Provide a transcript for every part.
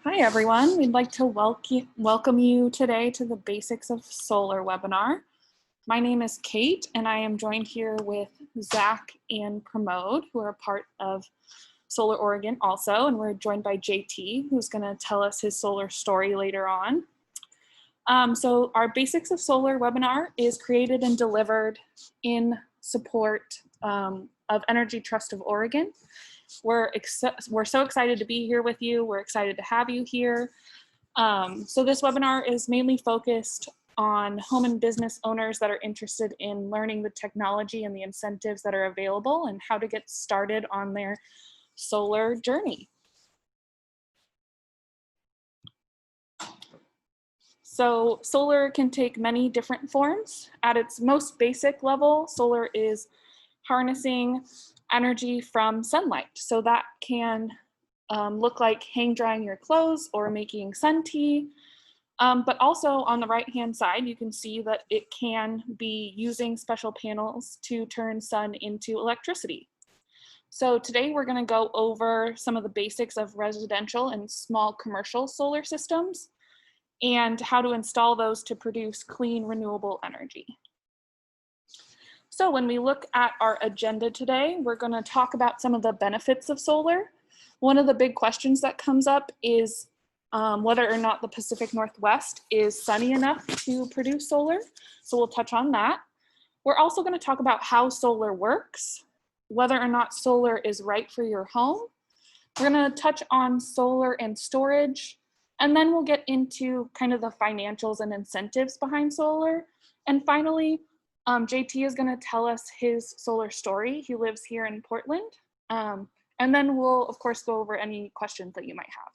Hi everyone, we'd like to welcome you today to the Basics of Solar webinar. My name is Kate and I am joined here with Zach and Pramod, who are part of Solar Oregon also, and we're joined by JT, who's going to tell us his solar story later on. So our Basics of Solar webinar is created and delivered in support of Energy Trust of Oregon. We're so excited to be here with you. We're excited to have you here. So this webinar is mainly focused on home and business owners that are interested in learning the technology and the incentives that are available and how to get started on their solar journey. So solar can take many different forms. At its most basic level, solar is harnessing energy from sunlight. So that can look like hang drying your clothes or making sun tea. But also on the right-hand side, you can see that it can be using special panels to turn sun into electricity. So today we're going to go over some of the basics of residential and small commercial solar systems and how to install those to produce clean, renewable energy. So when we look at our agenda today, we're going to talk about some of the benefits of solar. One of the big questions that comes up is whether or not the Pacific Northwest is sunny enough to produce solar. So we'll touch on that. We're also going to talk about how solar works, whether or not solar is right for your home. We're going to touch on solar and storage, and then we'll get into kind of the financials and incentives behind solar. And finally, JT is going to tell us his solar story. He lives here in Portland. And then we'll, of course, go over any questions that you might have.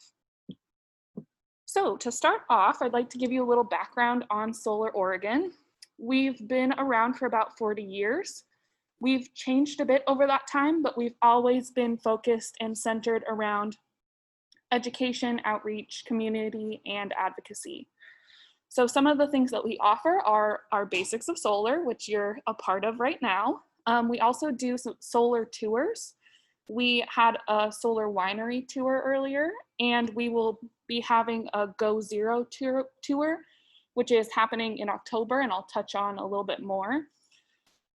So to start off, I'd like to give you a little background on Solar Oregon. We've been around for about 40 years. We've changed a bit over that time, but we've always been focused and centered around education, outreach, community, and advocacy. So some of the things that we offer are our Basics of Solar, which you're a part of right now. We also do some solar tours. We had a solar winery tour earlier, and we will be having a Go Zero tour, which is happening in October, and I'll touch on a little bit more.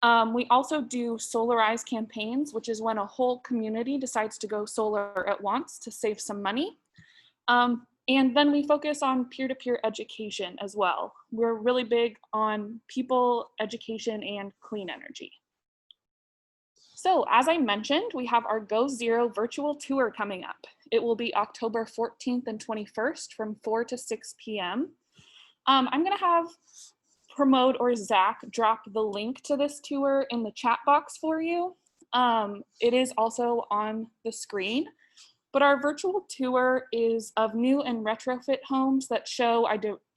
We also do solarized campaigns, which is when a whole community decides to go solar at once to save some money. And then we focus on peer-to-peer education as well. We're really big on people, education, and clean energy. So as I mentioned, we have our Go Zero virtual tour coming up. It will be October 14th and 21st from 4 to 6 p.m. I'm gonna have Pramod or Zach drop the link to this tour in the chat box for you. It is also on the screen. But our virtual tour is of new and retrofit homes that show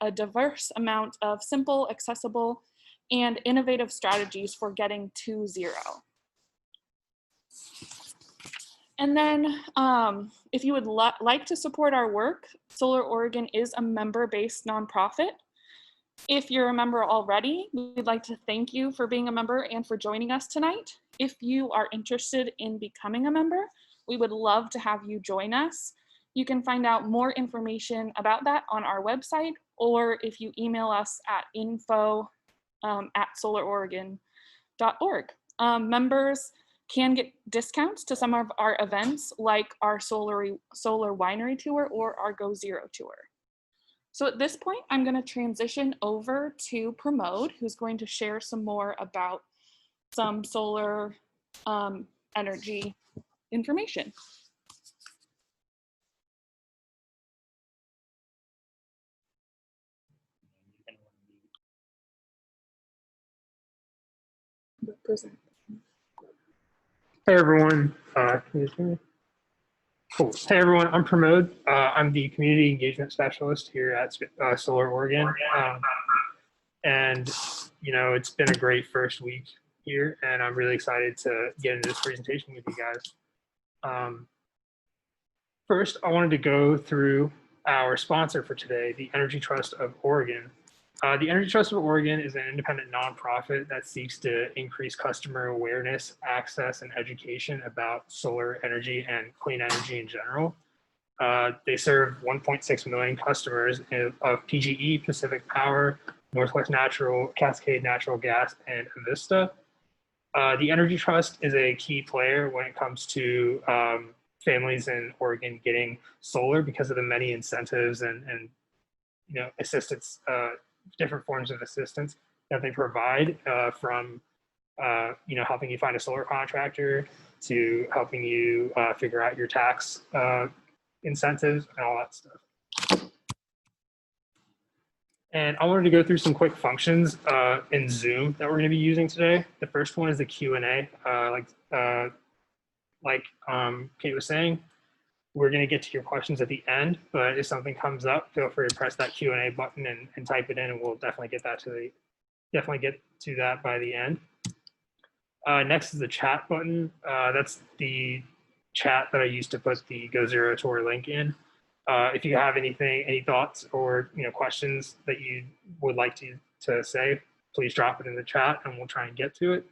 a diverse amount of simple, accessible, and innovative strategies for getting to zero. And then if you would like to support our work, Solar Oregon is a member-based nonprofit. If you're a member already, we'd like to thank you for being a member and for joining us tonight. If you are interested in becoming a member, we would love to have you join us. You can find out more information about that on our website, or if you email us at info@solaroregon.org. Members can get discounts to some of our events like our solar winery tour or our Go Zero tour. So at this point, I'm going to transition over to Pramod, who's going to share some more about some solar energy information. Hey everyone, can you hear me? Cool. Hey everyone, I'm Pramod. I'm the community engagement specialist here at Solar Oregon. And you know, it's been a great first week here, and I'm really excited to get into this presentation with you guys. First, I wanted to go through our sponsor for today, the Energy Trust of Oregon. The Energy Trust of Oregon is an independent nonprofit that seeks to increase customer awareness, access, and education about solar energy and clean energy in general. They serve 1.6 million customers of PGE, Pacific Power, Northwest Natural, Cascade Natural Gas, and Investm. The Energy Trust is a key player when it comes to families in Oregon getting solar because of the many incentives and assistance, different forms of assistance that they provide, from helping you find a solar contractor to helping you figure out your tax incentives and all that stuff. And I wanted to go through some quick functions in Zoom that we're going to be using today. The first one is the Q&A. Like Kate was saying, we're going to get to your questions at the end, but if something comes up, feel free to press that Q&A button and type it in, and we'll definitely get to that by the end. Next is the chat button. That's the chat that I used to put the Go Zero Tour link in. If you have any thoughts or questions that you would like to say, please drop it in the chat and we'll try and get to it.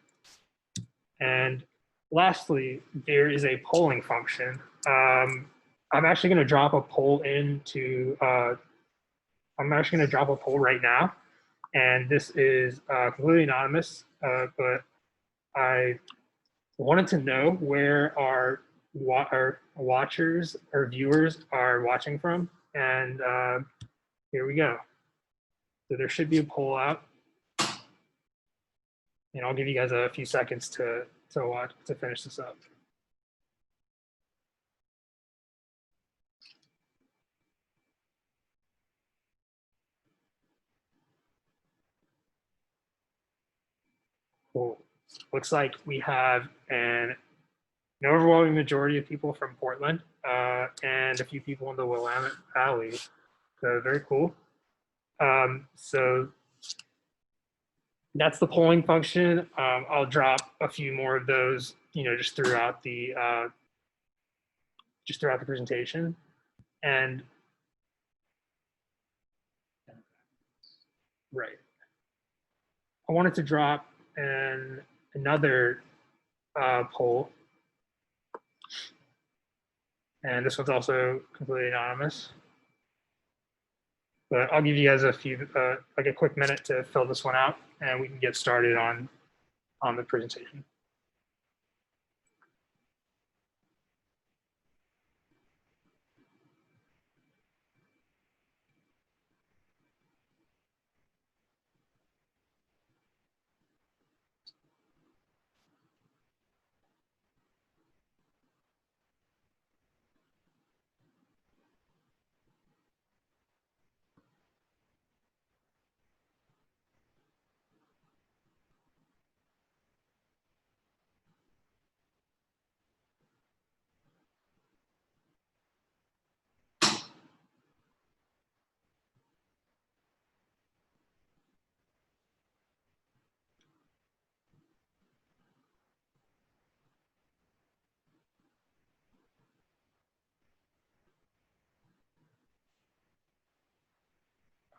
And lastly, there is a polling function. I'm actually going to drop a poll right now, and this is completely anonymous, but I wanted to know where our watchers or viewers are watching from, and here we go. So there should be a poll out, and I'll give you guys a few seconds to finish this up. Cool. Looks like we have an overwhelming majority of people from Portland and a few people in the Willamette Valley. So very cool. So that's the polling function. I'll drop a few more of those, just throughout the presentation. And right, I wanted to drop another poll, and this one's also completely anonymous. But I'll give you guys a quick minute to fill this one out, and we can get started on the presentation.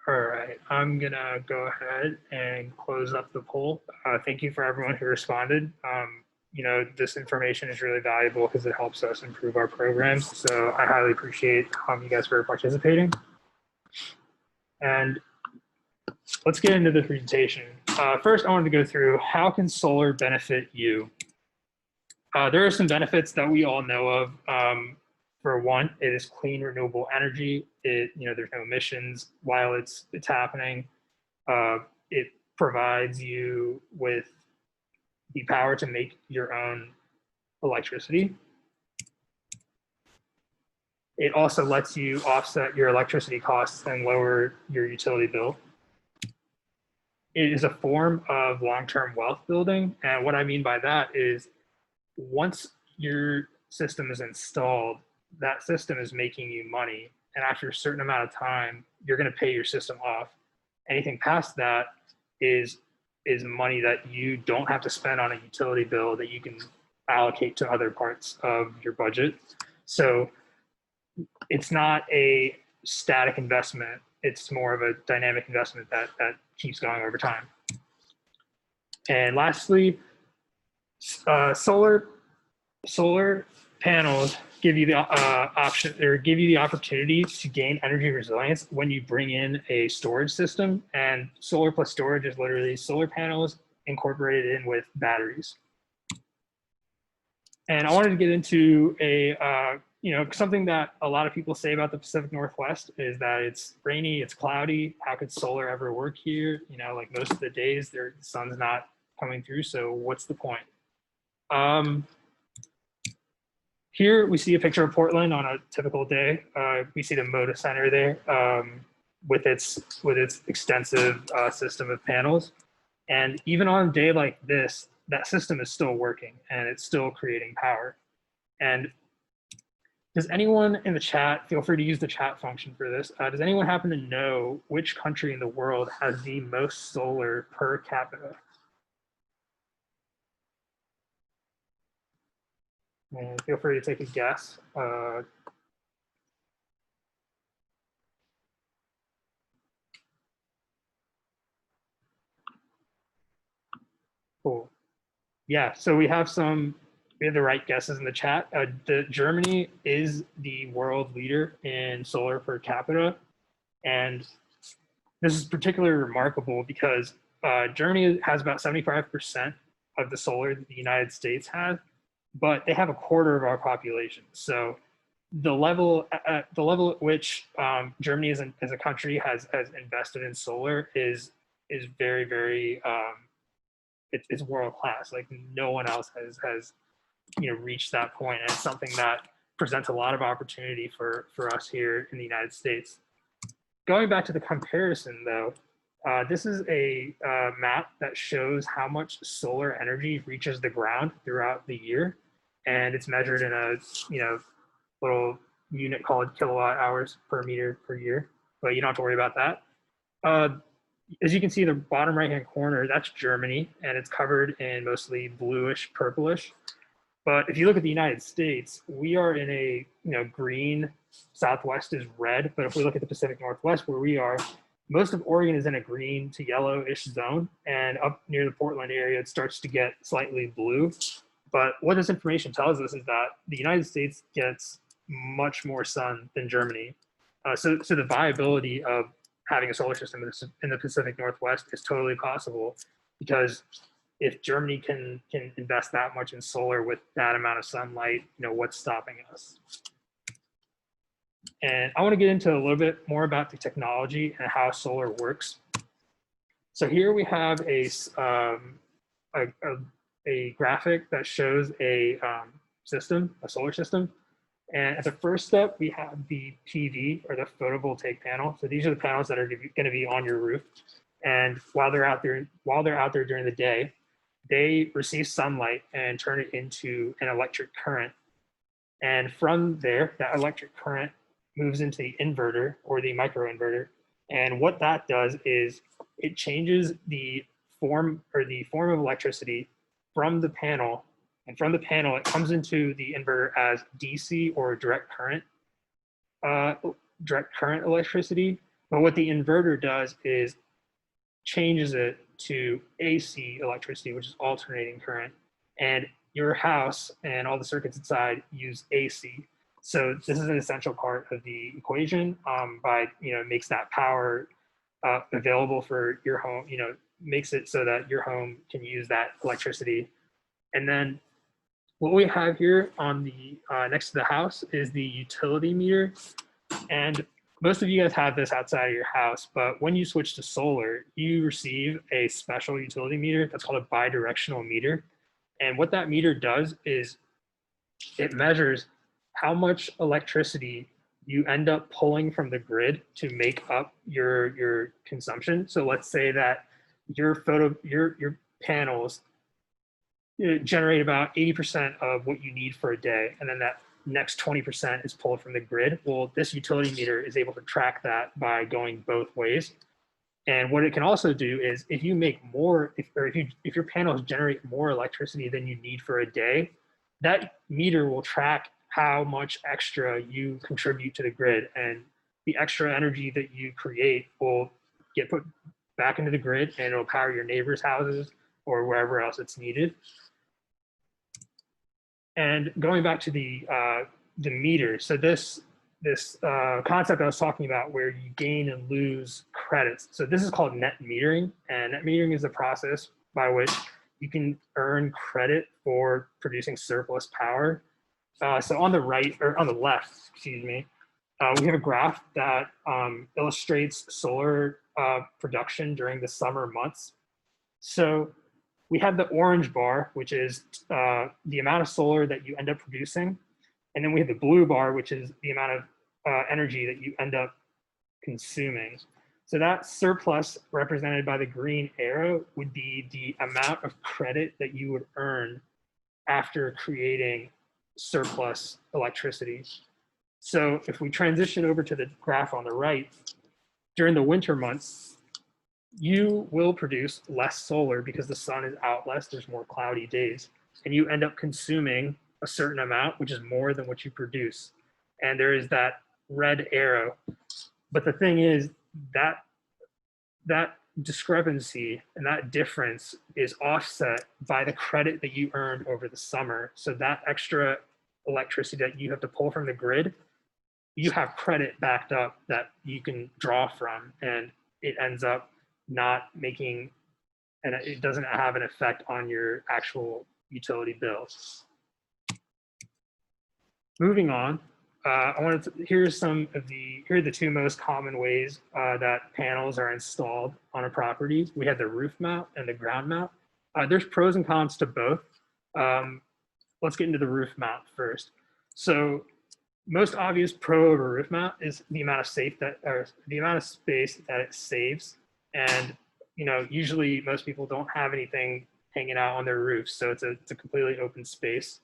All right, I'm gonna go ahead and close up the poll. Thank you for everyone who responded. This information is really valuable because it helps us improve our programs. So I highly appreciate you guys for participating. And let's get into the presentation. First, I wanted to go through how can solar benefit you? There are some benefits that we all know of. For one, it is clean, renewable energy. There's no emissions while it's happening. It provides you with the power to make your own electricity. It also lets you offset your electricity costs and lower your utility bill. It is a form of long-term wealth building. And what I mean by that is once your system is installed, that system is making you money. And after a certain amount of time, you're going to pay your system off. Anything past that is money that you don't have to spend on a utility bill that you can allocate to other parts of your budget. So it's not a static investment. It's more of a dynamic investment that keeps going over time. And lastly, solar panels give you the option or give you the opportunity to gain energy resilience when you bring in a storage system. And solar plus storage is literally solar panels incorporated in with batteries. And I wanted to get into a, something that a lot of people say about the Pacific Northwest is that it's rainy, it's cloudy. How could solar ever work here? Like most of the days, the sun's not coming through. So what's the point? Here we see a picture of Portland on a typical day. We see the Moda Center there with its extensive system of panels. And even on a day like this, that system is still working and it's still creating power. And does anyone in the chat, feel free to use the chat function for this, does anyone happen to know which country in the world has the most solar per capita? And feel free to take a guess. Cool. Yeah, so we have the right guesses in the chat. Germany is the world leader in solar per capita. And this is particularly remarkable because Germany has about 75% of the solar that the United States has, but they have a quarter of our population. So the level at which Germany as a country has invested in solar is very, very, it's world class. Like no one else has reached that point. And it's something that presents a lot of opportunity for us here in the United States. Going back to the comparison though, this is a map that shows how much solar energy reaches the ground throughout the year. And it's measured in a little unit called kilowatt hours per meter per year, but you don't have to worry about that. As you can see, the bottom right-hand corner, that's Germany, and it's covered in mostly bluish, purplish. But if you look at the United States, we are in a green, Southwest is red. But if we look at the Pacific Northwest where we are, most of Oregon is in a green to yellowish zone. And up near the Portland area, it starts to get slightly blue. But what this information tells us is that the United States gets much more sun than Germany. So the viability of having a solar system in the Pacific Northwest is totally possible, because if Germany can invest that much in solar with that amount of sunlight, what's stopping us? And I want to get into a little bit more about the technology and how solar works. So here we have a graphic that shows a solar system. And at the first step, we have the PV, or the photovoltaic panel. So these are the panels that are going to be on your roof. And while they're out there during the day, they receive sunlight and turn it into an electric current. And from there, that electric current moves into the inverter or the microinverter. And what that does is it changes the form of electricity from the panel. And from the panel, it comes into the inverter as DC or direct current electricity. But what the inverter does is changes it to AC electricity, which is alternating current. And your house and all the circuits inside use AC. So this is an essential part of the equation. Makes that power available for your home. Makes it so that your home can use that electricity. And then what we have here on the next to the house is the utility meter. And most of you guys have this outside of your house, but when you switch to solar, you receive a special utility meter that's called a bidirectional meter. And what that meter does is it measures how much electricity you end up pulling from the grid to make up your consumption. So let's say that your panels generate about 80% of what you need for a day, and then that next 20% is pulled from the grid. Well, this utility meter is able to track that by going both ways. And what it can also do is if you make more, if your panels generate more electricity than you need for a day, that meter will track how much extra you contribute to the grid, and the extra energy that you create will get put back into the grid, and it'll power your neighbors' houses or wherever else it's needed. And going back to the the meter. So this concept I was talking about where you gain and lose credits. So this is called net metering, and net metering is a process by which you can earn credit for producing surplus power. So on the right, or on the left, excuse me, we have a graph that illustrates solar production during the summer months. So we have the orange bar, which is the amount of solar that you end up producing. And then we have the blue bar, which is the amount of energy that you end up consuming. So that surplus represented by the green arrow would be the amount of credit that you would earn after creating surplus electricity. So if we transition over to the graph on the right, during the winter months, you will produce less solar because the sun is out less, there's more cloudy days, and you end up consuming a certain amount, which is more than what you produce. And there is that red arrow. But the thing is that discrepancy and that difference is offset by the credit that you earned over the summer. So that extra electricity that you have to pull from the grid, you have credit backed up that you can draw from, and it ends up not making, and it doesn't have an effect on your actual utility bills. Moving on, here are the two most common ways that panels are installed on a property. We have the roof mount and the ground mount. There's pros and cons to both. Let's get into the roof mount first. So most obvious pro of a roof mount is the amount of space that it saves. And usually most people don't have anything hanging out on their roofs, so it's a completely open space.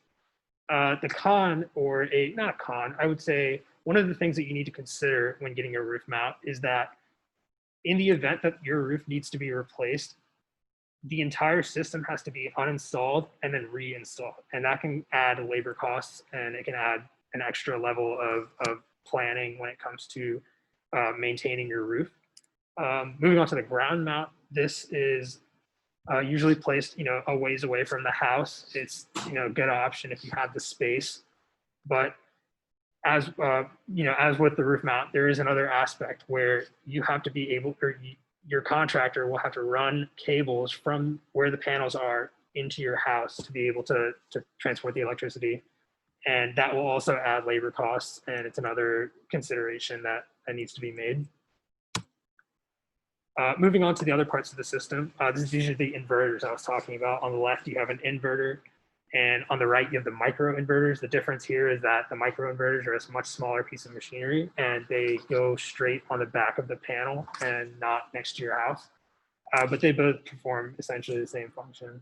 The con, or not a con, I would say one of the things that you need to consider when getting a roof mount is that in the event that your roof needs to be replaced, the entire system has to be uninstalled and then reinstalled. And that can add labor costs, and it can add an extra level of planning when it comes to maintaining your roof. Moving on to the ground mount, this is usually placed, a ways away from the house. It's, a good option if you have the space. But as with the roof mount, there is another aspect where you have to be able, or your contractor will have to run cables from where the panels are into your house to be able to transport the electricity. And that will also add labor costs, and it's another consideration that needs to be made. Moving on to the other parts of the system, these are the inverters I was talking about. On the left, you have an inverter, and on the right, you have the micro inverters. The difference here is that the micro inverters are a much smaller piece of machinery, and they go straight on the back of the panel and not next to your house. But they both perform essentially the same function.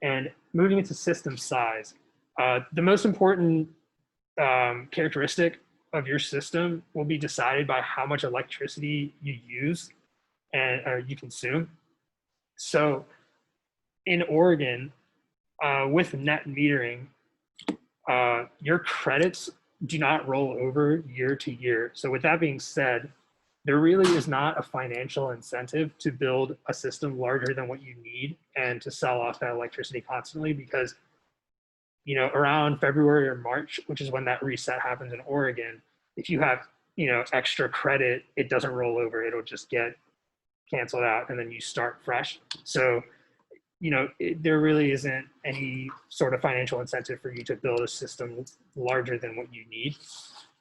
And moving into system size, the most important characteristic of your system will be decided by how much electricity you use and you consume. So in Oregon, with net metering, your credits do not roll over year to year. So with that being said, there really is not a financial incentive to build a system larger than what you need and to sell off that electricity constantly, because around February or March, which is when that reset happens in Oregon, if you have, extra credit, it doesn't roll over. It'll just get canceled out and then you start fresh. So, there really isn't any sort of financial incentive for you to build a system larger than what you need.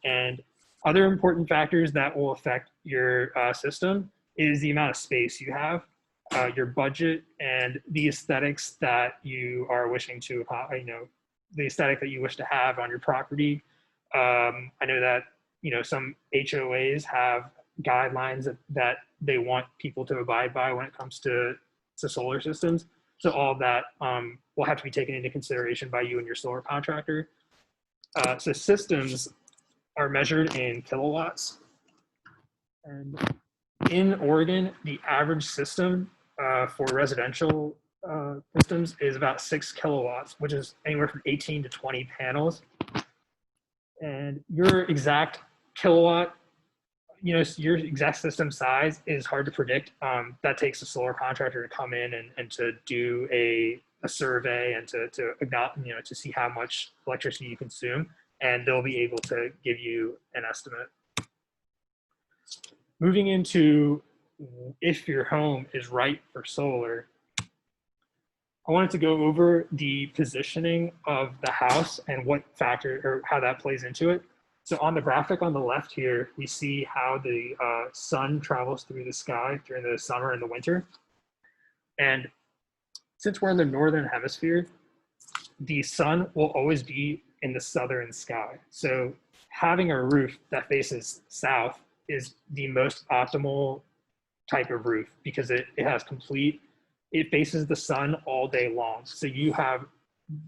And other important factors that will affect your system is the amount of space you have, your budget, and the aesthetics that you are wishing to, the aesthetic that you wish to have on your property. I know that, some HOAs have guidelines that they want people to abide by when it comes to solar systems. So all of that will have to be taken into consideration by you and your solar contractor. So systems are measured in kilowatts. And in Oregon, the average system for residential systems is about 6 kilowatts, which is anywhere from 18 to 20 panels. And your exact kilowatt, your exact system size is hard to predict. That takes a solar contractor to come in and to do a a survey and to see how much electricity you consume, and they'll be able to give you an estimate. Moving into if your home is right for solar, I wanted to go over the positioning of the house and what factor or how that plays into it. So on the graphic on the left here, we see how the sun travels through the sky during the summer and the winter. And since we're in the northern hemisphere, the sun will always be in the southern sky. So having a roof that faces south is the most optimal type of roof because it faces the sun all day long. So you have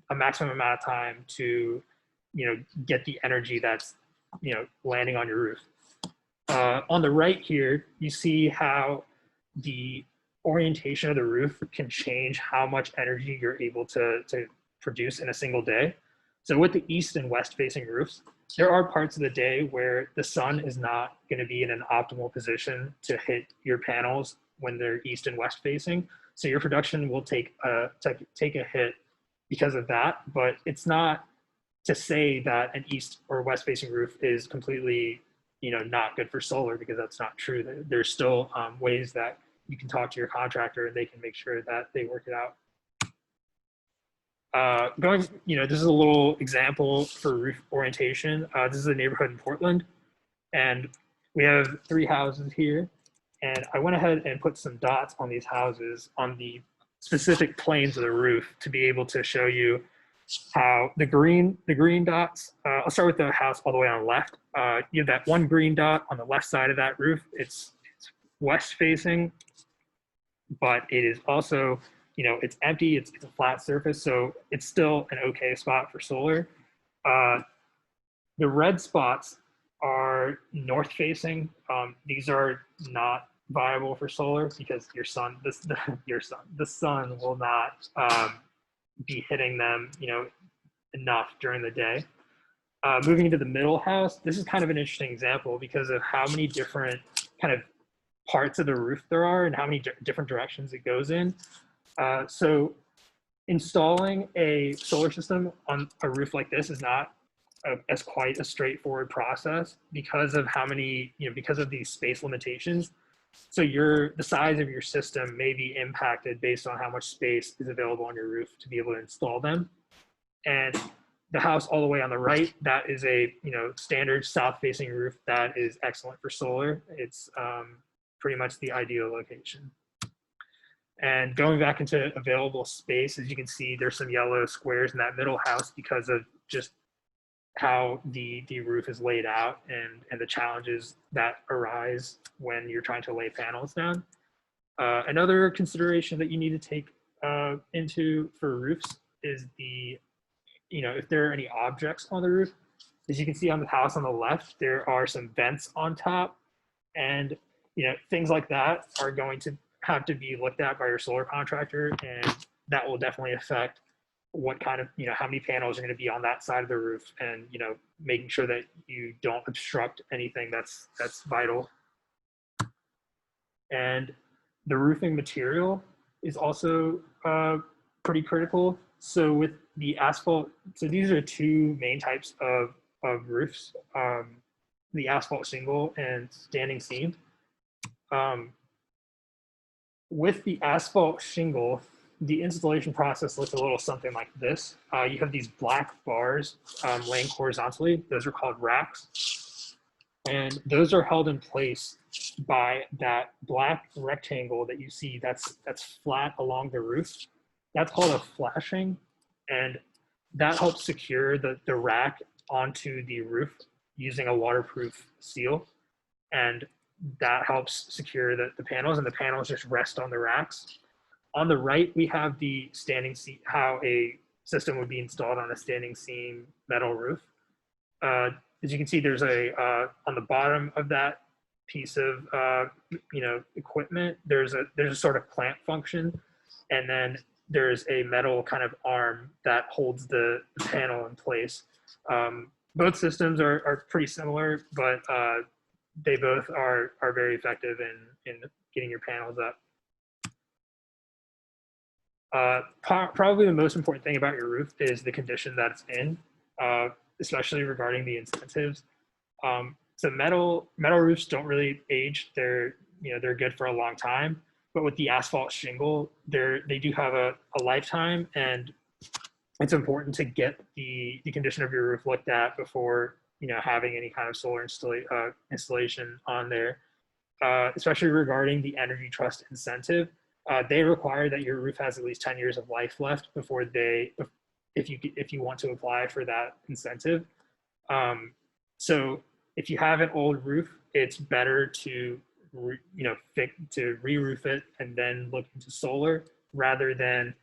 a maximum amount of time to, get the energy that's, landing on your roof. On the right here, you see how the orientation of the roof can change how much energy you're able to produce in a single day. So with the east and west facing roofs, there are parts of the day where the sun is not going to be in an optimal position to hit your panels when they're east and west facing. So your production will take a hit because of that, but it's not to say that an east or west facing roof is completely, not good for solar, because that's not true. There's still ways that you can talk to your contractor and they can make sure that they work it out. This is a little example for roof orientation. This is a neighborhood in Portland, and we have 3 houses here. And I went ahead and put some dots on these houses on the specific planes of the roof to be able to show you how the green dots, I'll start with the house all the way on the left. You have that one green dot on the left side of that roof. It's west facing, but it is also, it's empty, it's a flat surface, so it's still an okay spot for solar. The red spots are north facing. These are not viable for solar because the sun will not be hitting them, enough during the day. Moving into the middle house, this is kind of an interesting example because of how many different kind of parts of the roof there are and how many different directions it goes in. So installing a solar system on a roof like this is not as quite a straightforward process because of how many, because of these space limitations. So the size of your system may be impacted based on how much space is available on your roof to be able to install them. And the house all the way on the right, that is a standard south-facing roof that is excellent for solar. It's pretty much the ideal location. And going back into available space, as you can see, there's some yellow squares in that middle house because of just how the roof is laid out and the challenges that arise when you're trying to lay panels down. Another consideration that you need to take into for roofs is if there are any objects on the roof. As you can see on the house on the left, there are some vents on top, and things like that are going to have to be looked at by your solar contractor, and that will definitely affect what kind of, how many panels are going to be on that side of the roof, and making sure that you don't obstruct anything that's vital. And the roofing material is also pretty critical. So with the asphalt, so these are 2 main types of roofs, the asphalt shingle and standing seam. With the asphalt shingle, the installation process looks a little something like this. You have these black bars laying horizontally. Those are called racks. And those are held in place by that black rectangle that you see that's flat along the roof. That's called a flashing. And that helps secure the rack onto the roof using a waterproof seal. And that helps secure the panels, and the panels just rest on the racks. On the right, we have the standing seam, how a system would be installed on a standing seam metal roof. As you can see, there's on the bottom of that piece of equipment, there's a sort of clamp function, and then there's a metal kind of arm that holds the panel in place. Both systems are pretty similar, but they both are very effective in getting your panels up. Probably the most important thing about your roof is the condition that it's in, especially regarding the incentives. So metal roofs don't really age. They're good for a long time, but with the asphalt shingle, they do have a lifetime, and it's important to get the condition of your roof looked at before having any kind of solar installation on there. Especially regarding the Energy Trust incentive, they require that your roof has at least 10 years of life left before if you want to apply for that incentive. So if you have an old roof, it's better to re-roof it and then look into solar rather than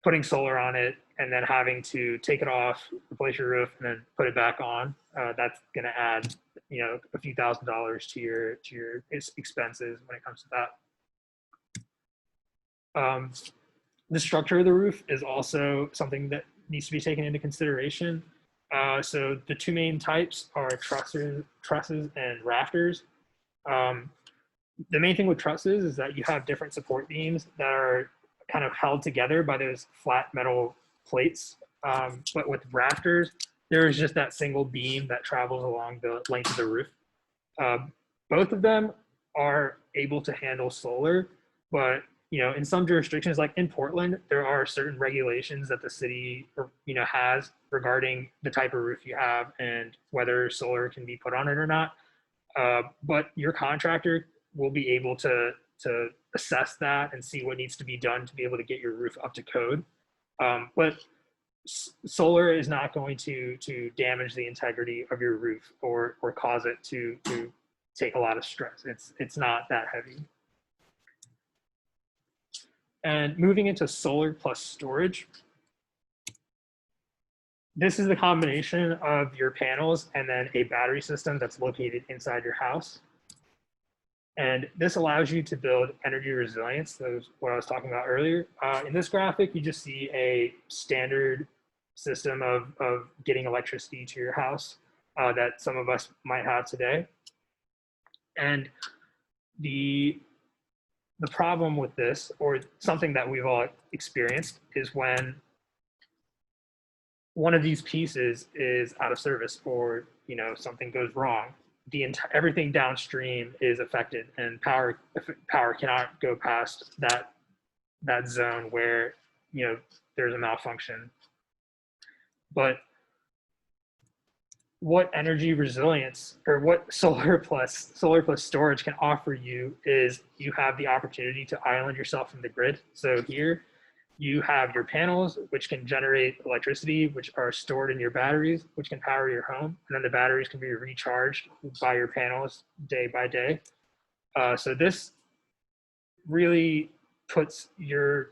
putting solar on it and then having to take it off, replace your roof, and then put it back on. That's going to add a few $1,000s to your expenses when it comes to that. The structure of the roof is also something that needs to be taken into consideration. So the two main types are trusses and rafters. The main thing with trusses is that you have different support beams that are kind of held together by those flat metal plates. But with rafters, there is just that single beam that travels along the length of the roof. Both of them are able to handle solar, but in some jurisdictions, like in Portland, there are certain regulations that the city has regarding the type of roof you have and whether solar can be put on it or not. But your contractor will be able to assess that and see what needs to be done to be able to get your roof up to code. But solar is not going to damage the integrity of your roof or cause it to take a lot of stress. It's not that heavy. And moving into solar plus storage, this is the combination of your panels and then a battery system that's located inside your house. And this allows you to build energy resilience. That was what I was talking about earlier. In this graphic, you just see a standard system of getting electricity to your house that some of us might have today. And the problem with this, or something that we've all experienced, is when one of these pieces is out of service or something goes wrong, everything downstream is affected, and power cannot go past that zone where there's a malfunction. But what energy resilience, or what solar plus storage can offer you, is you have the opportunity to island yourself from the grid. So here you have your panels, which can generate electricity, which are stored in your batteries, which can power your home. And then the batteries can be recharged by your panels day by day. So this really puts your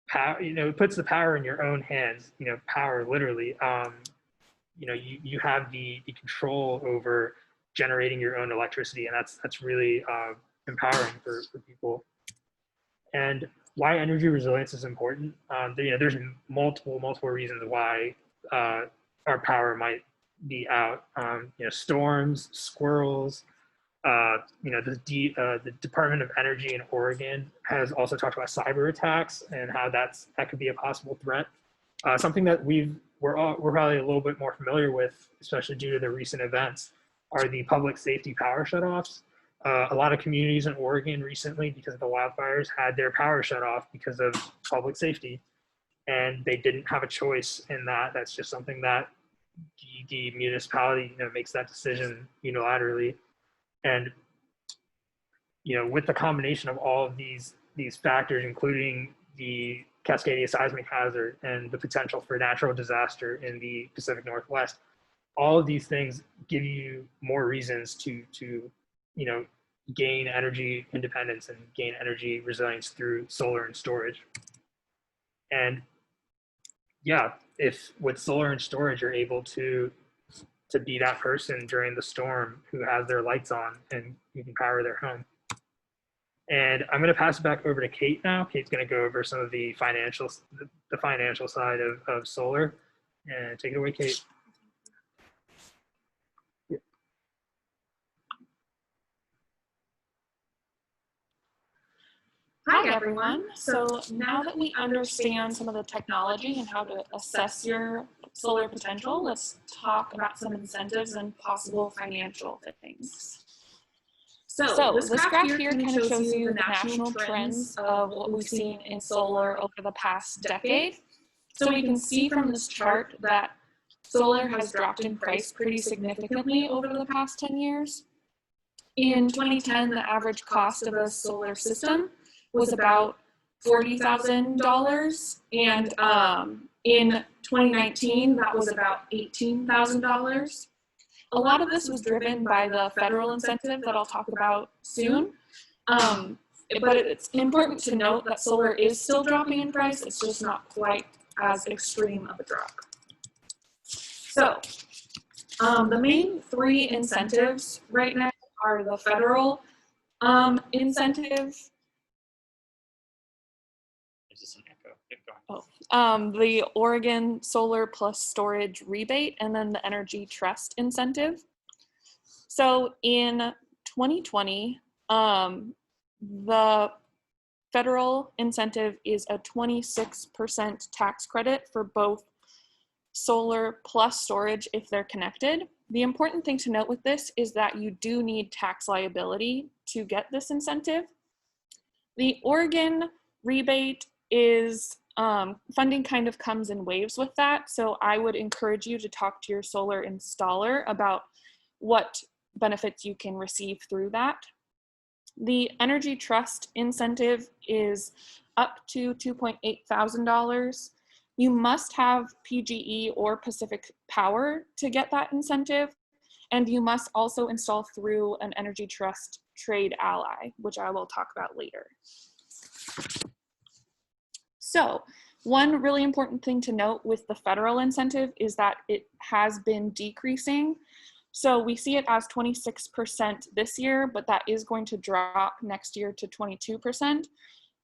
power, puts the power in your own hands, power literally. You have the control over generating your own electricity, and that's really empowering for people. And why energy resilience is important. There's multiple reasons why our power might be out. Storms, squirrels. The Department of Energy in Oregon has also talked about cyber attacks and how that could be a possible threat. Something that we're probably a little bit more familiar with, especially due to the recent events, are the public safety power shutoffs. A lot of communities in Oregon recently, because of the wildfires, had their power shut off because of public safety, and they didn't have a choice in that. That's just something that the municipality makes that decision unilaterally. And with the combination of all of these factors, including the Cascadia seismic hazard and the potential for natural disaster in the Pacific Northwest, all of these things give you more reasons to gain energy independence and gain energy resilience through solar and storage. And yeah, if with solar and storage, you're able to be that person during the storm who has their lights on and you can power their home. And I'm going to pass it back over to Kate now. Kate's going to go over some of the financial side of solar. And take it away, Kate. Hi everyone. So now that we understand some of the technology and how to assess your solar potential, let's talk about some incentives and possible financial things. So this graph here kind of shows you the national trends of what we've seen in solar over the past decade. So we can see from this chart that solar has dropped in price pretty significantly over the past 10 years. In 2010, the average cost of a solar system was about $40,000, and in 2019, that was about $18,000. A lot of this was driven by the federal incentive that I'll talk about soon, but it's important to note that solar is still dropping in price. It's just not quite as extreme of a drop. So the main three incentives right now are the federal incentive. There's just an echo. Keep going. The Oregon Solar Plus Storage Rebate, and then the Energy Trust Incentive. So in 2020, the federal incentive is a 26% tax credit for both solar plus storage if they're connected. The important thing to note with this is that you do need tax liability to get this incentive. The Oregon rebate is funding kind of comes in waves with that. So I would encourage you to talk to your solar installer about what benefits you can receive through that. The Energy Trust incentive is up to $2,800. You must have PGE or Pacific Power to get that incentive, and you must also install through an Energy Trust trade ally, which I will talk about later. So one really important thing to note with the federal incentive is that it has been decreasing. So we see it as 26% this year, but that is going to drop next year to 22%.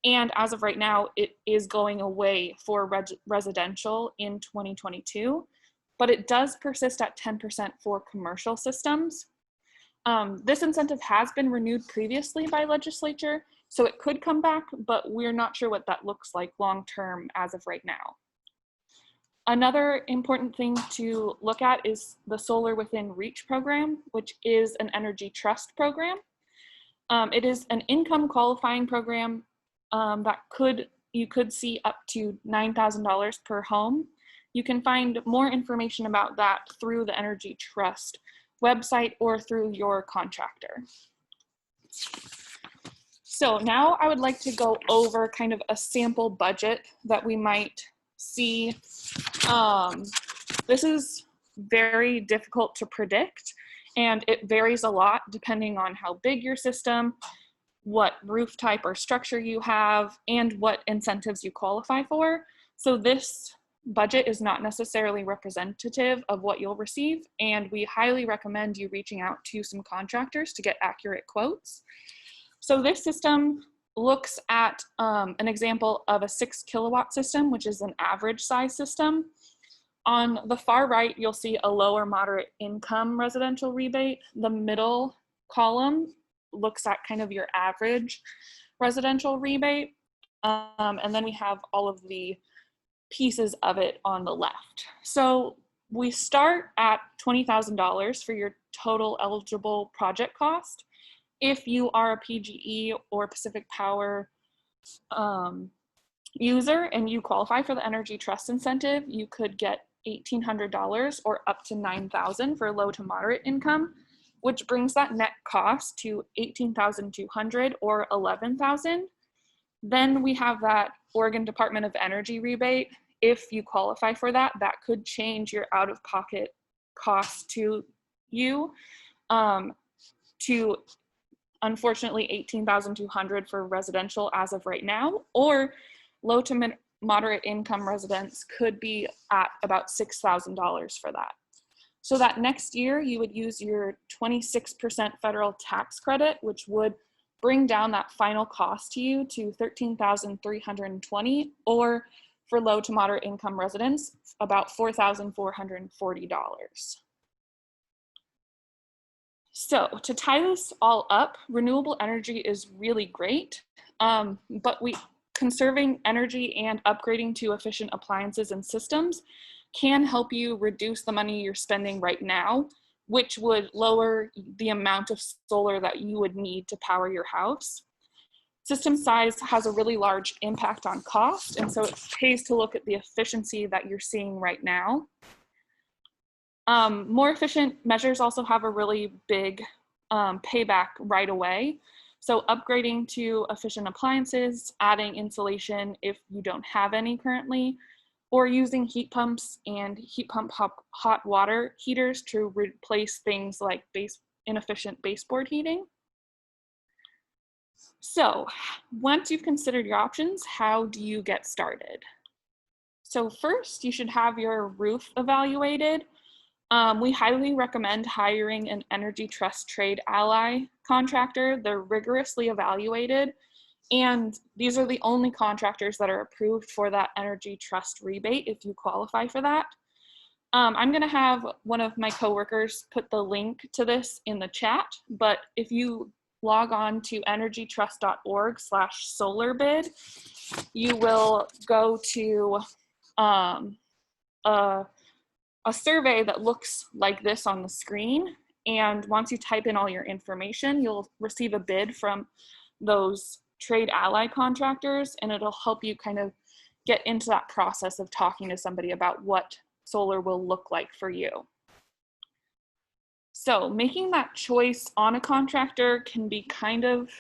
And as of right now, it is going away for residential in 2022, but it does persist at 10% for commercial systems. This incentive has been renewed previously by legislature, so it could come back, but we're not sure what that looks like long-term as of right now. Another important thing to look at is the Solar Within Reach program, which is an energy trust program. It is an income qualifying program that you could see up to $9,000 per home. You can find more information about that through the Energy Trust website or through your contractor. So now I would like to go over kind of a sample budget that we might see. This is very difficult to predict, and it varies a lot depending on how big your system, what roof type or structure you have, and what incentives you qualify for. So this budget is not necessarily representative of what you'll receive, and we highly recommend you reaching out to some contractors to get accurate quotes. So this system looks at an example of a 6 kilowatt system, which is an average size system. On the far right, you'll see a lower moderate income residential rebate. The middle column looks at kind of your average residential rebate. And then we have all of the pieces of it on the left. So we start at $20,000 for your total eligible project cost. If you are a PGE or Pacific Power user and you qualify for the Energy Trust incentive, you could get $1,800 or up to $9,000 for low to moderate income, which brings that net cost to $18,200 or $11,000. Then we have that Oregon Department of Energy rebate. If you qualify for that, that could change your out-of-pocket cost to you to unfortunately $18,200 for residential as of right now, or low to moderate income residents could be at about $6,000 for that. So that next year you would use your 26% federal tax credit, which would bring down that final cost to you to $13,320, or for low to moderate income residents, about $4,440. So to tie this all up, renewable energy is really great. but conserving energy and upgrading to efficient appliances and systems can help you reduce the money you're spending right now, which would lower the amount of solar that you would need to power your house. System size has a really large impact on cost, and so it pays to look at the efficiency that you're seeing right now. More efficient measures also have a really big payback right away. So upgrading to efficient appliances, adding insulation if you don't have any currently, or using heat pumps and heat pump hot water heaters to replace things like inefficient baseboard heating. So once you've considered your options, how do you get started? So first, you should have your roof evaluated. We highly recommend hiring an Energy Trust Trade Ally contractor. They're rigorously evaluated, and these are the only contractors that are approved for that Energy Trust rebate if you qualify for that. I'm going to have one of my coworkers put the link to this in the chat, but if you log on to energytrust.org/solarbid, you will go to a survey that looks like this on the screen. And once you type in all your information, you'll receive a bid from those trade ally contractors, and it'll help you kind of get into that process of talking to somebody about what solar will look like for you. So making that choice on a contractor can be kind of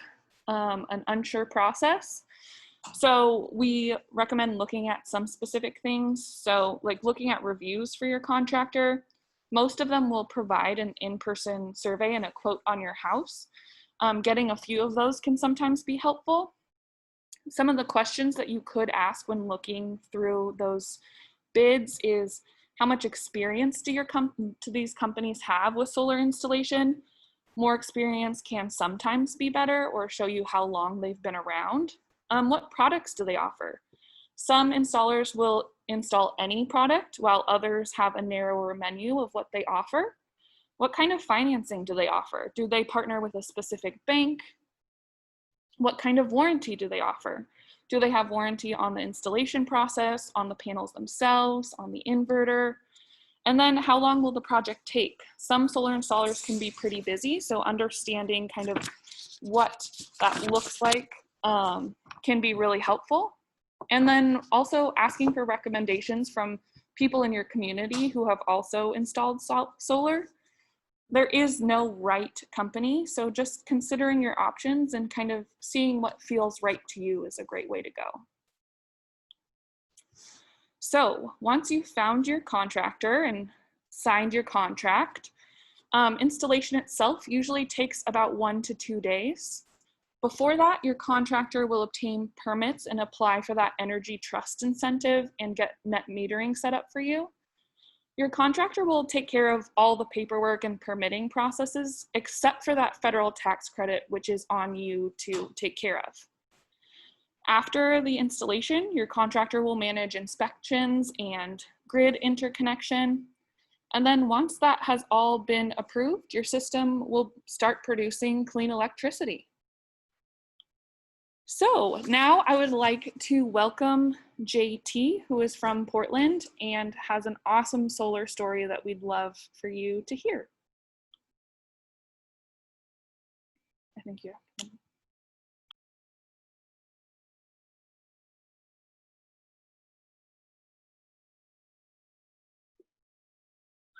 an unsure process. So we recommend looking at some specific things. So like looking at reviews for your contractor. Most of them will provide an in-person survey and a quote on your house. Getting a few of those can sometimes be helpful. Some of the questions that you could ask when looking through those bids is, how much experience do these companies have with solar installation? More experience can sometimes be better or show you how long they've been around. What products do they offer? Some installers will install any product while others have a narrower menu of what they offer. What kind of financing do they offer? Do they partner with a specific bank? What kind of warranty do they offer? Do they have warranty on the installation process, on the panels themselves, on the inverter? And then how long will the project take? Some solar installers can be pretty busy, so understanding kind of what that looks like can be really helpful. And then also asking for recommendations from people in your community who have also installed solar. There is no right company, so just considering your options and kind of seeing what feels right to you is a great way to go. So once you've found your contractor and signed your contract, installation itself usually takes about 1 to 2 days. Before that, your contractor will obtain permits and apply for that Energy Trust incentive and get net metering set up for you. Your contractor will take care of all the paperwork and permitting processes, except for that federal tax credit, which is on you to take care of. After the installation, your contractor will manage inspections and grid interconnection. And then once that has all been approved, your system will start producing clean electricity. So now I would like to welcome JT, who is from Portland and has an awesome solar story that we'd love for you to hear. I think you have to.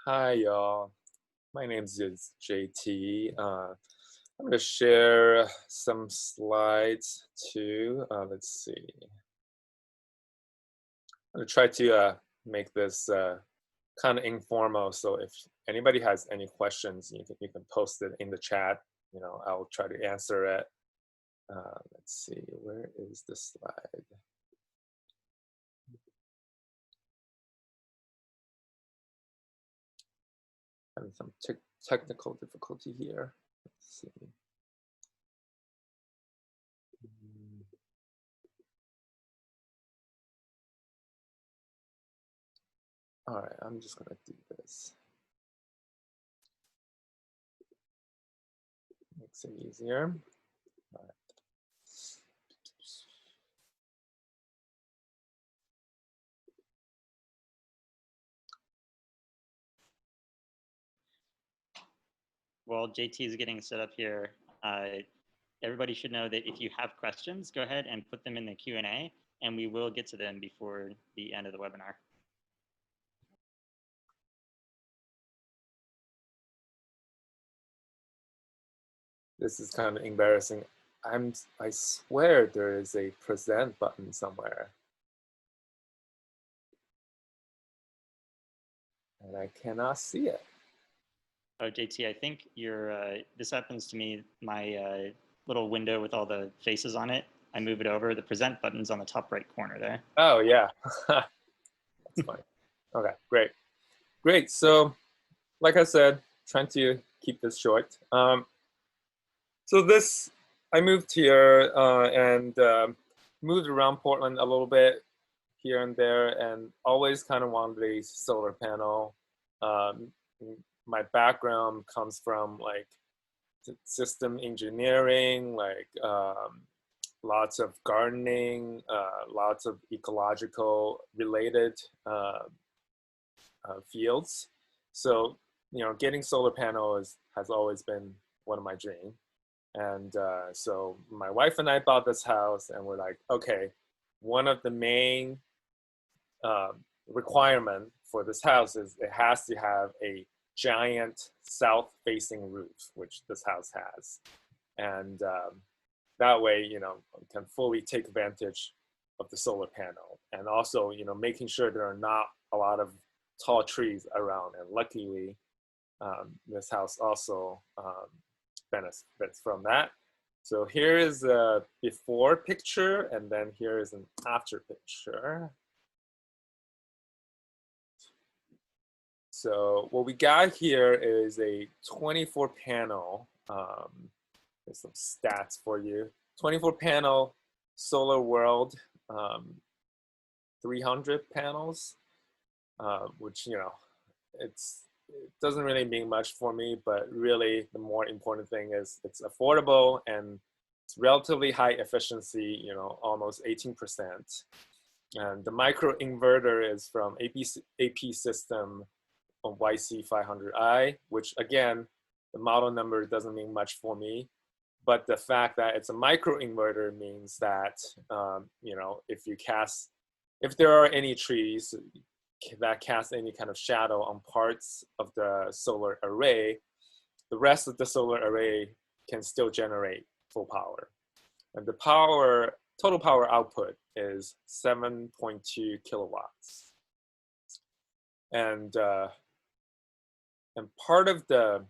Hi, y'all. My name is JT. I'm going to share some slides too. Let's see. I'm going to try to make this kind of informal. So if anybody has any questions, you can post it in the chat. You know, I'll try to answer it. Let's see, where is the slide? Having some technical difficulty here. Let's see. All right, I'm just gonna do this. Makes it easier. All right. while JT is getting set up here, everybody should know that if you have questions, go ahead and put them in the Q&A, and we will get to them before the end of the webinar. This is kind of embarrassing. I swear there is a present button somewhere. And I cannot see it. Oh, JT, I think this happens to me, my little window with all the faces on it. I move it over, the present button's on the top right corner there. Oh, yeah. That's fine. Okay, great. Great. So, like I said, trying to keep this short. So this, I moved here and moved around Portland a little bit here and there, and always kind of wanted a solar panel. My background comes from like system engineering, like lots of gardening, lots of ecological related fields. So, you know, getting solar panel has always been one of my dreams. And so my wife and I bought this house, and we're like, okay, one of the main requirement for this house is it has to have a giant south-facing roof, which this house has. And that way, you know, can fully take advantage of the solar panel. And also, you know, making sure there are not a lot of tall trees around. And luckily, this house also benefits from that. So here is a before picture, and then here is an after picture. So what we got here is a 24 panel, there's some stats for you, 24 panel solar world, 300 panels, which, you know, it doesn't really mean much for me, but really the more important thing is it's affordable and it's relatively high efficiency, you know, almost 18%. And the micro inverter is from AP system on YC500i, which again, the model number doesn't mean much for me, but the fact that it's a micro inverter means that, you know, if there are any trees that cast any kind of shadow on parts of the solar array, the rest of the solar array can still generate full power. And the total power output is 7.2 kilowatts. And part of the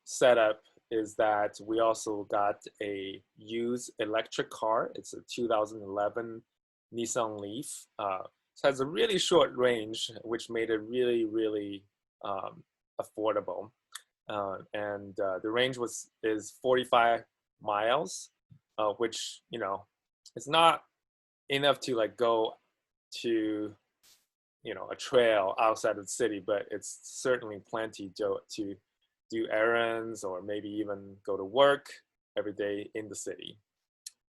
setup is that we also got a used electric car. It's a 2011 Nissan Leaf. It has a really short range, which made it really, really affordable. And the range is 45 miles, which, you know, it's not enough to like go to, you know, a trail outside of the city, but it's certainly plenty to do errands or maybe even go to work every day in the city.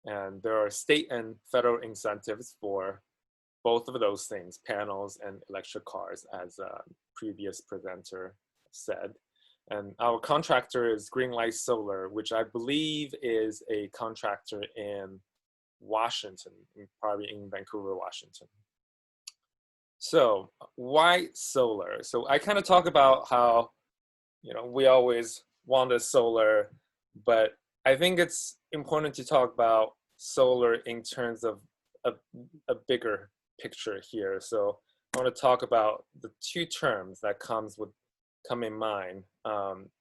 And there are state and federal incentives for both of those things, panels and electric cars, as a previous presenter said. And our contractor is Greenlight Solar, which I believe is a contractor in Washington, probably in Vancouver, Washington. So why solar? So I kind of talk about how, you know, we always wanted solar, but I think it's important to talk about solar in terms of a bigger picture here. So I want to talk about the two terms that come in mind.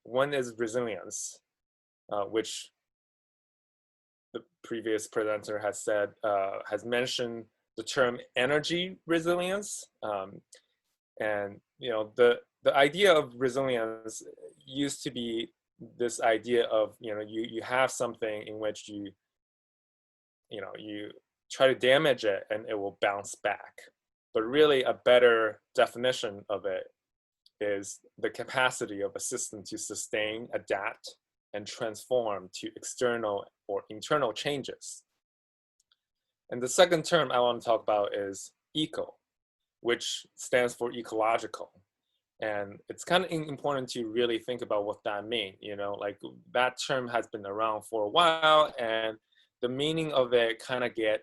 One is resilience, which the previous presenter has mentioned the term energy resilience. And, you know, the idea of resilience used to be this idea of, you know, you have something in which you try to damage it and it will bounce back. But really a better definition of it is the capacity of a system to sustain, adapt, and transform to external or internal changes. And the second term I want to talk about is eco, which stands for ecological. And it's kind of important to really think about what that means. You know, like that term has been around for a while, and the meaning of it kind of get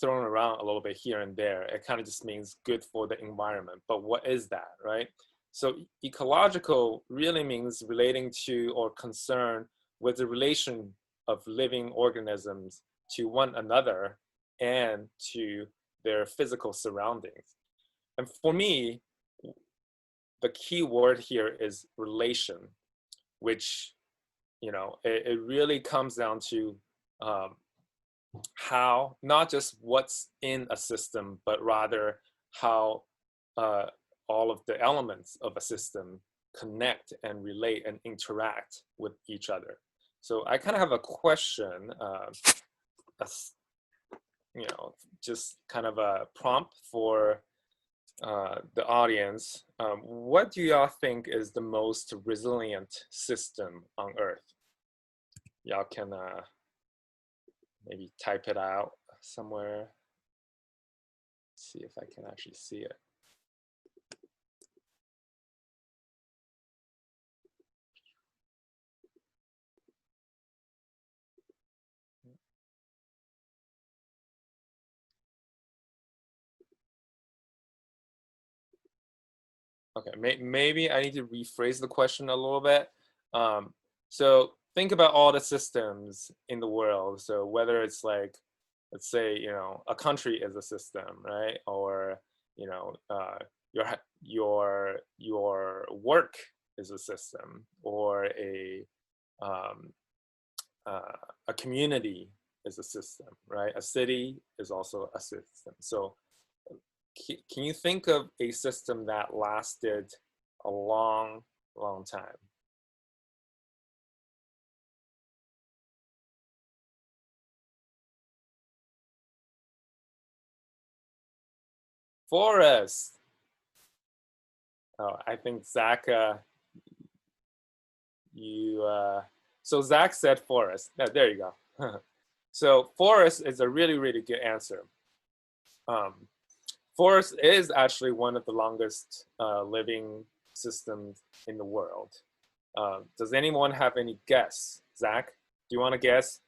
thrown around a little bit here and there. It kind of just means good for the environment. But what is that, right? So ecological really means relating to or concern with the relation of living organisms to one another and to their physical surroundings. And for me, the key word here is relation, which, you know, it really comes down to how, not just what's in a system, but rather how all of the elements of a system connect and relate and interact with each other. So I kind of have a question, you know, just kind of a prompt for the audience. What do y'all think is the most resilient system on Earth? Y'all can maybe type it out somewhere. See if I can actually see it. Okay, maybe I need to rephrase the question a little bit. So think about all the systems in the world. So whether it's like, let's say, you know, a country is a system, right? Or, you know, your work is a system, or a community is a system, right? A city is also a system. So can you think of a system that lasted a long, long time? Forest. Oh, I think Zach, so Zach said forest. Yeah, there you go. So forest is a really, really good answer. Forest is actually one of the longest living systems in the world. Does anyone have any guess? Zach, do you want to guess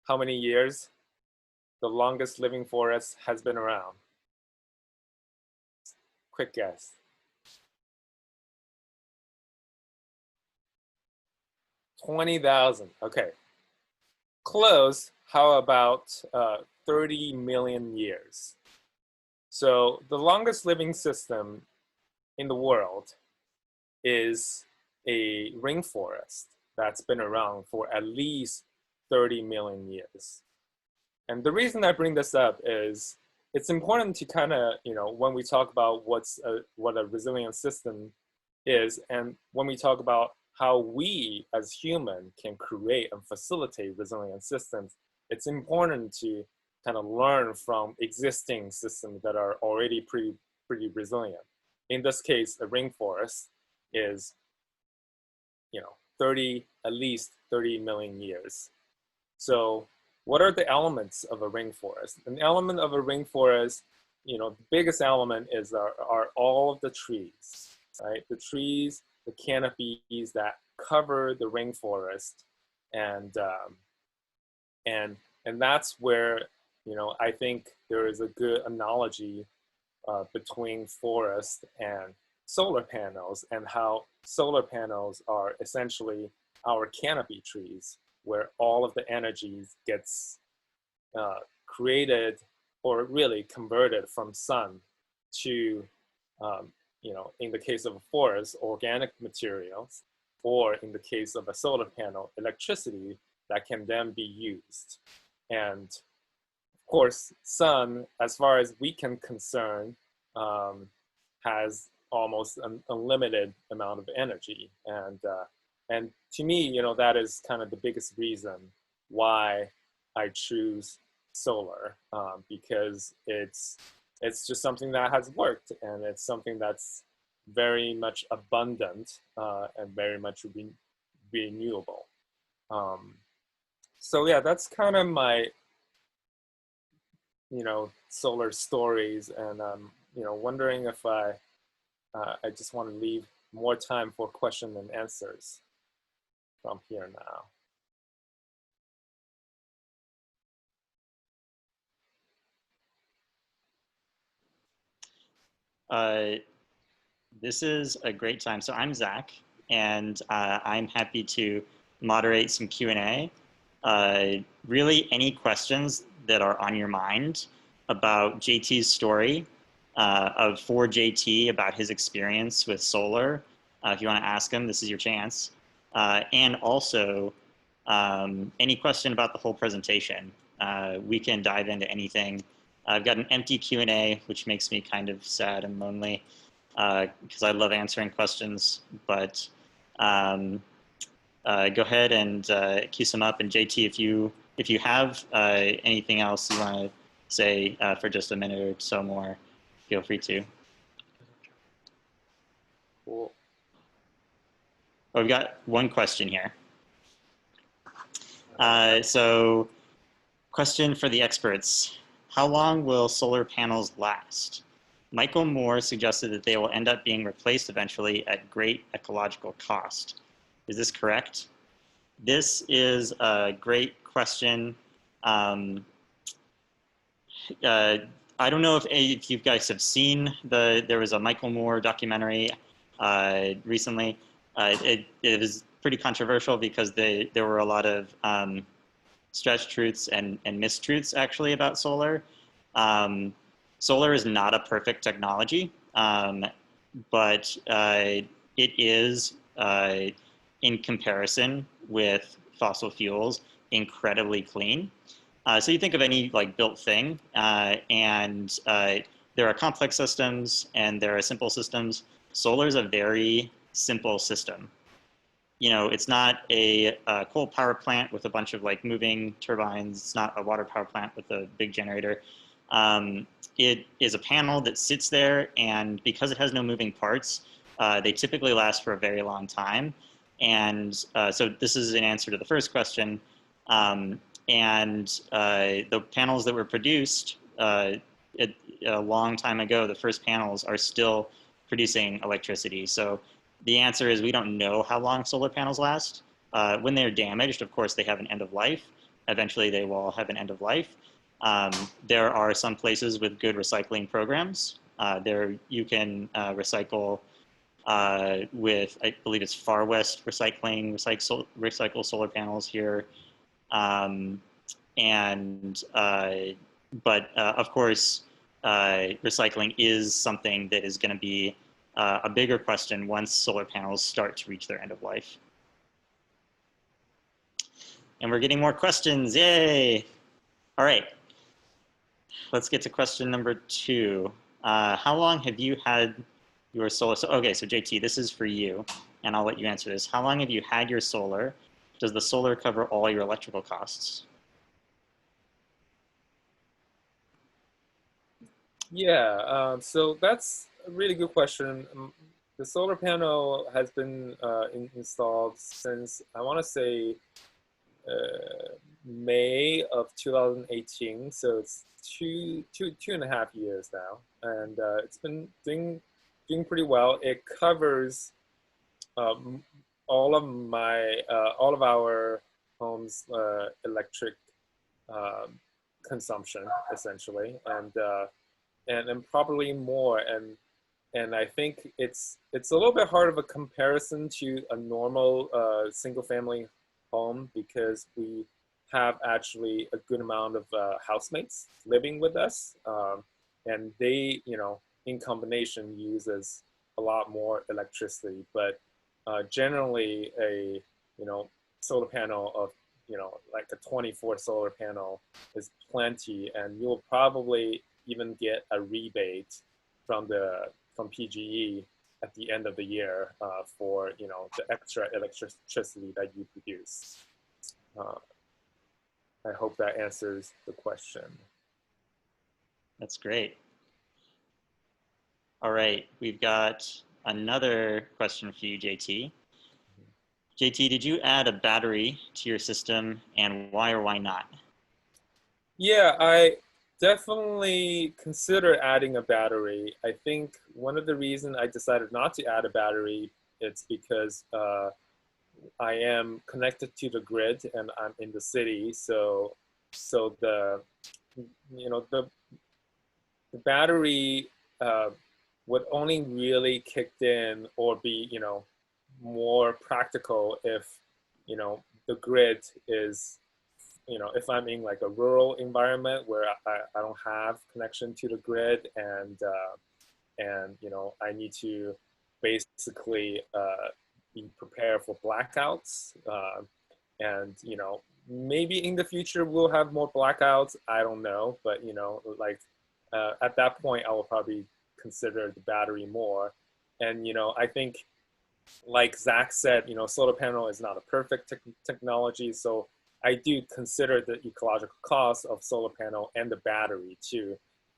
how many years the longest living forest has been around? Quick guess. 20,000. Okay. Close. How about 30 million years? So the longest living system in the world is a rainforest that's been around for at least 30 million years. And the reason I bring this up is it's important to kind of, you know, when we talk about what a resilient system is, and when we talk about how we as humans can create and facilitate resilient systems, it's important to kind of learn from existing systems that are already pretty resilient. In this case, a rainforest is, you know, at least 30 million years. So what are the elements of a rainforest? An element of a rainforest, you know, the biggest element is are all of the trees, right? The trees, the canopies that cover the rainforest, and that's where, you know, I think there is a good analogy between forest and solar panels, and how solar panels are essentially our canopy trees, where all of the energy gets created or really converted from sun to, you know, in the case of a forest, organic materials, or in the case of a solar panel, electricity that can then be used. And of course, sun, as far as we can concern, has almost an unlimited amount of energy. And to me, you know, that is kind of the biggest reason why I choose solar, because it's just something that has worked, and it's something that's very much abundant and very much renewable. So yeah, that's kind of my, you know, solar stories, and you know, wondering if I I just want to leave more time for question and answers from here now. This is a great time. So I'm Zach, and I'm happy to moderate some Q&A. Really, any questions that are on your mind about JT's story for JT about his experience with solar. If you want to ask him, this is your chance. And also, any question about the whole presentation. We can dive into anything. I've got an empty Q&A, which makes me kind of sad and lonely because I love answering questions, but go ahead and queue some up. And JT, if you have anything else you want to say for just a minute or so more, feel free to. Cool. Oh, we've got one question here. So, question for the experts. How long will solar panels last? Michael Moore suggested that they will end up being replaced eventually at great ecological cost. Is this correct? This is a great question. I don't know if you guys have seen there was a Michael Moore documentary recently. It was pretty controversial because there were a lot of stretched truths and mistruths actually about solar. Solar is not a perfect technology, but it is, in comparison with fossil fuels, incredibly clean. So you think of any like built thing, and there are complex systems and there are simple systems. Solar is a very simple system. You know, it's not a coal power plant with a bunch of like moving turbines. It's not a water power plant with a big generator. It is a panel that sits there, and because it has no moving parts, they typically last for a very long time. And so this is an answer to the first question. The panels that were produced a long time ago, the first panels are still producing electricity. So the answer is we don't know how long solar panels last. When they're damaged, of course, they have an end of life. Eventually, they will have an end of life. There are some places with good recycling programs. There you can recycle with, I believe it's Far West Recycling, recycle solar panels here. But of course, recycling is something that is going to be a bigger question once solar panels start to reach their end of life. And we're getting more questions, yay! All right, let's get to question number 2. How long have you had your solar? Okay, so JT, this is for you, and I'll let you answer this. How long have you had your solar? Does the solar cover all your electrical costs? Yeah, so that's a really good question. The solar panel has been installed since, I want to say, May of 2018. So it's two and a half years now, and it's been doing pretty well. It covers all of our home's electric consumption essentially, and probably more. And I think it's a little bit hard of a comparison to a normal single family home because we have actually a good amount of housemates living with us, and they, you know, in combination uses a lot more electricity. But generally, a solar panel of like a 24 solar panel is plenty, and you'll probably even get a rebate from PGE at the end of the year for the extra electricity that you produce. I hope that answers the question. That's great. All right, we've got another question for you, JT. JT, did you add a battery to your system, and why or why not? Yeah, definitely consider adding a battery. I think one of the reasons I decided not to add a battery, it's because I am connected to the grid and I'm in the city. So the, you know, the battery would only really kicked in or be, more practical if, the grid is, if I'm in like a rural environment where I don't have connection to the grid and I need to basically be prepared for blackouts. And maybe in the future we'll have more blackouts. I don't know, but like at that point I will probably consider the battery more. And I think, like Zach said, solar panel is not a perfect technology, so I do consider the ecological cost of solar panel and the battery too.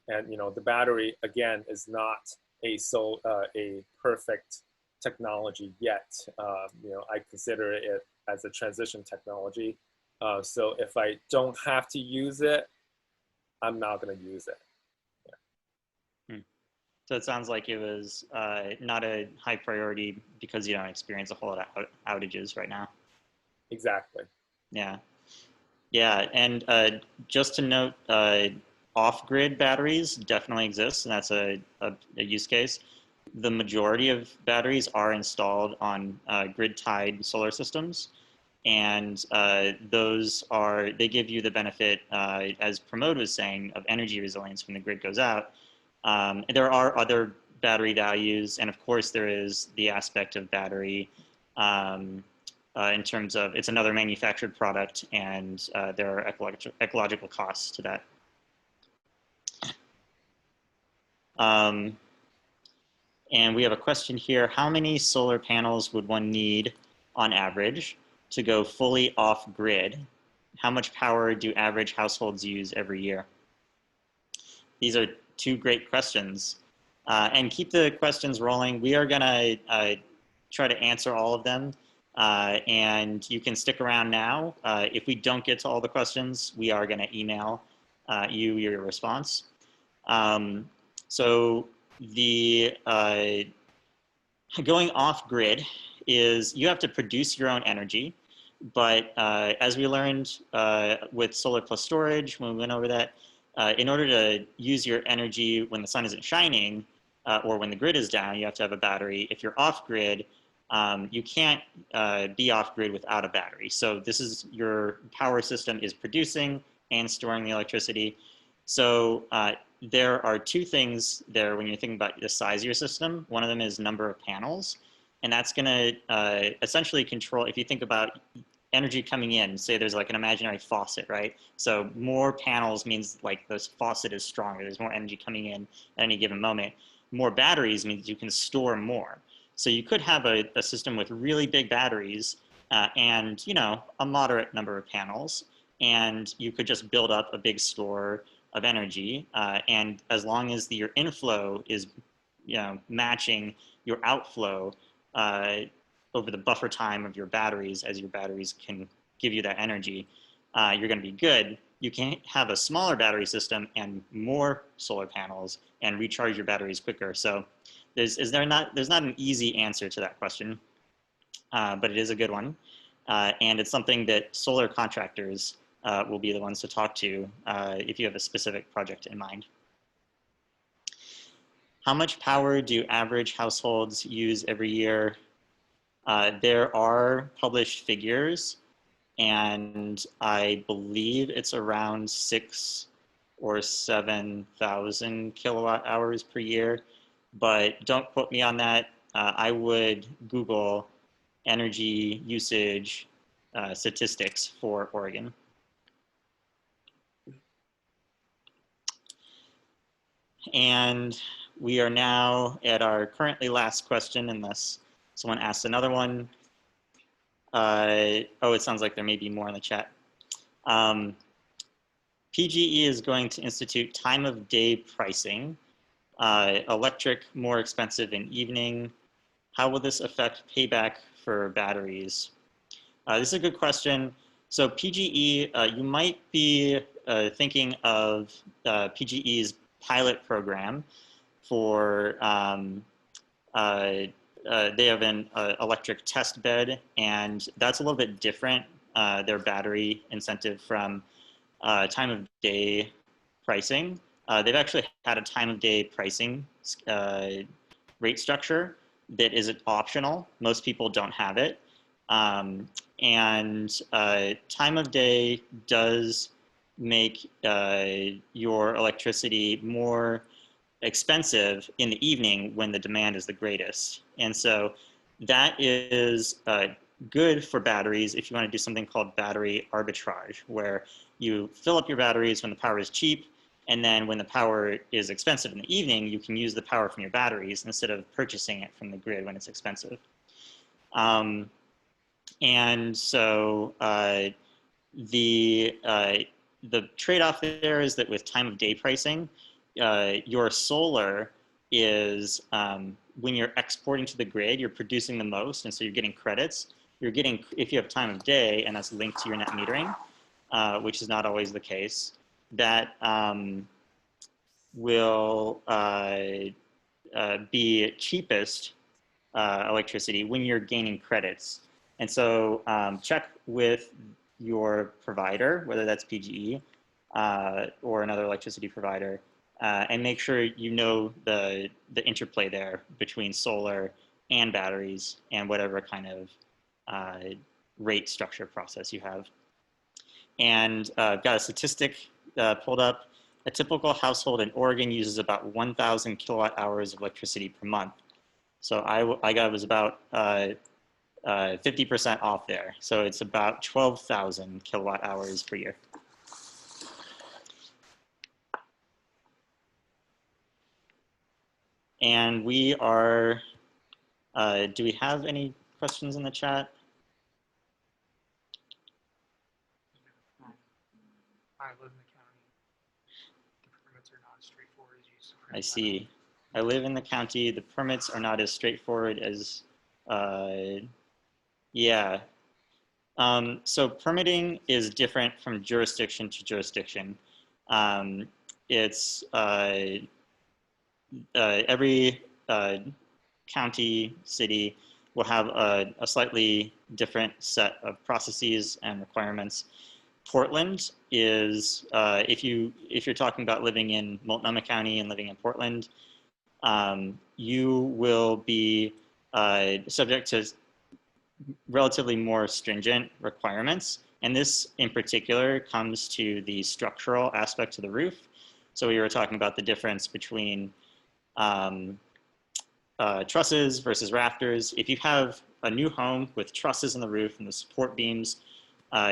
And the battery again is not a perfect technology yet. I consider it as a transition technology. So if I don't have to use it, I'm not going to use it. So it sounds like it was not a high priority because you don't experience a whole lot of outages right now. Exactly. Yeah. Yeah, and just to note, off-grid batteries definitely exist, and that's a use case. The majority of batteries are installed on grid-tied solar systems, and they give you the benefit, as Pramod was saying, of energy resilience when the grid goes out. There are other battery values, and of course there is the aspect of battery in terms of it's another manufactured product, and there are ecological costs to that. And we have a question here. How many solar panels would one need on average to go fully off-grid? How much power do average households use every year? These are two great questions. And keep the questions rolling. We are going to try to answer all of them. And you can stick around now. If we don't get to all the questions, we are going to email you your response. So the going off grid is you have to produce your own energy. But as we learned with solar plus storage, when we went over that, in order to use your energy when the sun isn't shining or when the grid is down, you have to have a battery. If you're off grid, you can't be off grid without a battery. So this is your power system is producing and storing the electricity. So there are two things there when you're thinking about the size of your system. One of them is number of panels, and that's going to essentially control, if you think about energy coming in, say there's like an imaginary faucet, right? So more panels means like this faucet is stronger. There's more energy coming in at any given moment. More batteries means you can store more. So you could have a system with really big batteries and, a moderate number of panels, and you could just build up a big store of energy. And as long as your inflow is, matching your outflow over the buffer time of your batteries, as your batteries can give you that energy, you're going to be good. You can have a smaller battery system and more solar panels and recharge your batteries quicker. So there's not an easy answer to that question, but it is a good one. And it's something that solar contractors will be the ones to talk to if you have a specific project in mind. How much power do average households use every year? There are published figures, and I believe it's around 6,000 or 7,000 kilowatt hours per year, but don't quote me on that. I would Google energy usage statistics for Oregon. And we are now at our currently last question, unless someone asks another one. Oh, it sounds like there may be more in the chat. PGE is going to institute time of day pricing. Electric more expensive in evening. How will this affect payback for batteries? This is a good question. So PGE, you might be thinking of PGE's pilot program for, they have an electric test bed, and that's a little bit different, their battery incentive from time of day pricing. They've actually had a time of day pricing rate structure that is optional. Most people don't have it. And time of day does make your electricity more expensive in the evening when the demand is the greatest. And so that is good for batteries if you want to do something called battery arbitrage, where you fill up your batteries when the power is cheap, and then when the power is expensive in the evening, you can use the power from your batteries instead of purchasing it from the grid when it's expensive. And so the trade-off there is that with time of day pricing, your solar is, when you're exporting to the grid, you're producing the most, and so you're getting credits. You're getting, if you have time of day, and that's linked to your net metering, which is not always the case, that will be cheapest electricity when you're gaining credits. And so check with your provider, whether that's PGE or another electricity provider, and make sure you know the interplay there between solar and batteries and whatever kind of rate structure process you have. And I've got a statistic pulled up. A typical household in Oregon uses about 1,000 kilowatt hours of electricity per month. So I was about 50% off there. So it's about 12,000 kilowatt hours per year. And we are, do we have any questions in the chat? I live in the county. The permits are not as straightforward as you. I see. I live in the county. The permits are not as straightforward as, yeah. So permitting is different from jurisdiction to jurisdiction. It's every county, city will have a slightly different set of processes and requirements. Portland is, if you're talking about living in Multnomah County and living in Portland, you will be subject to relatively more stringent requirements. And this in particular comes to the structural aspect of the roof. So we were talking about the difference between trusses versus rafters. If you have a new home with trusses in the roof and the support beams,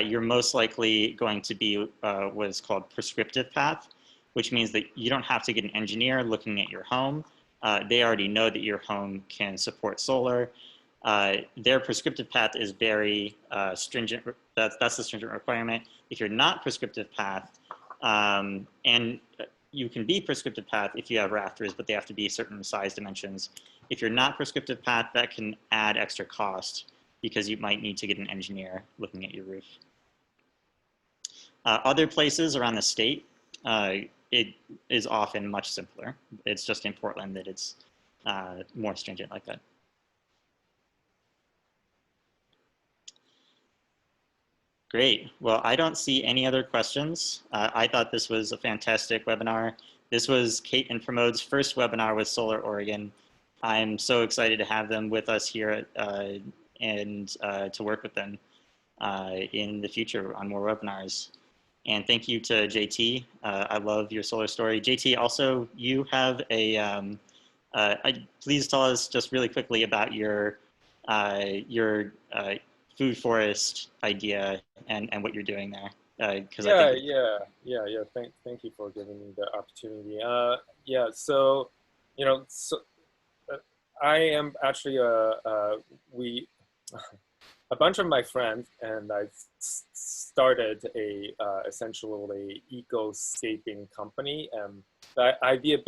you're most likely going to be what is called prescriptive path, which means that you don't have to get an engineer looking at your home. They already know that your home can support solar. Their prescriptive path is very stringent. That's the stringent requirement. If you're not prescriptive path, and you can be prescriptive path if you have rafters, but they have to be certain size dimensions. If you're not prescriptive path, that can add extra cost because you might need to get an engineer looking at your roof. Other places around the state, it is often much simpler. It's just in Portland that it's more stringent like that. Great. Well, I don't see any other questions. I thought this was a fantastic webinar. This was Kate and Pramod's first webinar with Solar Oregon. I'm so excited to have them with us here and to work with them in the future on more webinars. And thank you to JT. I love your solar story. JT, also, you have a, please tell us just really quickly about your food forest idea and what you're doing there. Because I think Thank you for giving me the opportunity. Yeah, so I am actually a bunch of my friends and I started a essentially ecoscaping company, and the idea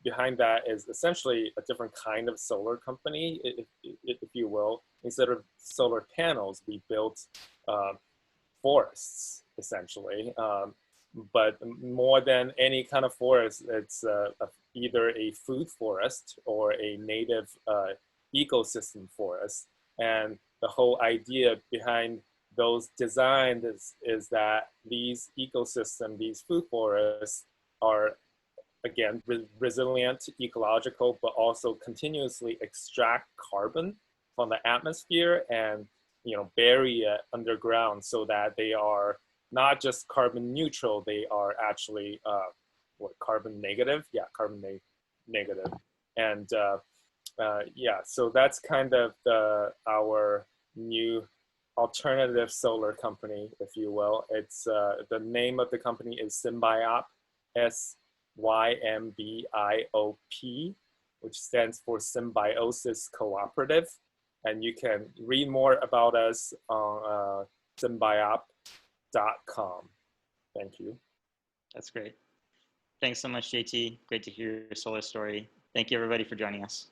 behind that is essentially a different kind of solar company, if you will. Instead of solar panels, we built forests, essentially. But more than any kind of forest, it's either a food forest or a native ecosystem forest. And the whole idea behind those designs is that these ecosystems, these food forests, are again resilient, ecological, but also continuously extract carbon from the atmosphere and bury it underground so that they are not just carbon neutral, they are actually carbon negative? Yeah, carbon negative. And yeah, so that's kind of our new alternative solar company, if you will. It's the name of the company is Symbiop, SYMBIOP, which stands for Symbiosis Cooperative. And you can read more about us on symbiop.com. Thank you. That's great. Thanks so much, JT. Great to hear your solar story. Thank you, everybody, for joining us.